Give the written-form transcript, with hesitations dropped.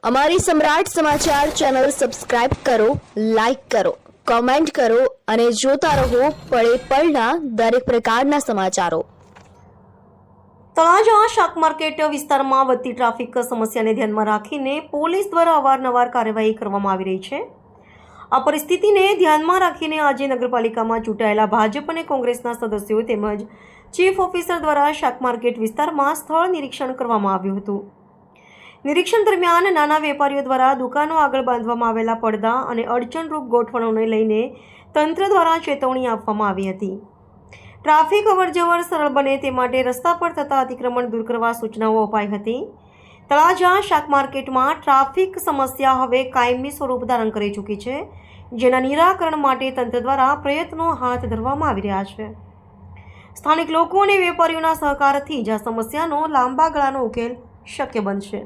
અમારી સમ્રાટ સમાચાર ચેનલ સબસ્ક્રાઇબ કરો, લાઈક કરો, કોમેન્ટ કરો અને જોતા રહો પળે પળના દરેક પ્રકારના સમાચારો। તળાજા શાક માર્કેટ વિસ્તારમાં વધતી ટ્રાફિક સમસ્યાને ધ્યાનમાં રાખીને પોલીસ દ્વારા અવારનવાર કાર્યવાહી કરવામાં આવી રહી છે। આ પરિસ્થિતિને ધ્યાનમાં રાખીને આજે નગરપાલિકામાં ચૂંટાયેલા ભાજપ અને કોંગ્રેસના સદસ્યો તેમજ ચીફ ઓફિસર દ્વારા શાક માર્કેટ વિસ્તારમાં સ્થળ નિરીક્ષણ કરવામાં આવ્યું હતું। નિરીક્ષણ દરમિયાન નાના વેપારીઓ દ્વારા દુકાનો આગળ બાંધવામાં આવેલા પડદા અને અડચણરૂપ ગોઠવણોને લઈને તંત્ર દ્વારા ચેતવણી આપવામાં આવી હતી। ટ્રાફિક અવરજવર સરળ બને તે માટે રસ્તા પર થતા અતિક્રમણ દૂર કરવા સૂચનાઓ અપાઈ હતી। તળાજા શાક માર્કેટમાં ટ્રાફિક સમસ્યા હવે કાયમી સ્વરૂપ ધારણ કરી ચૂકી છે, જેના નિરાકરણ માટે તંત્ર દ્વારા પ્રયત્નો હાથ ધરવામાં આવી રહ્યા છે। સ્થાનિક લોકો અને વેપારીઓના સહકારથી જ આ સમસ્યાનો લાંબા ગાળાનો ઉકેલ શક્ય બનશે।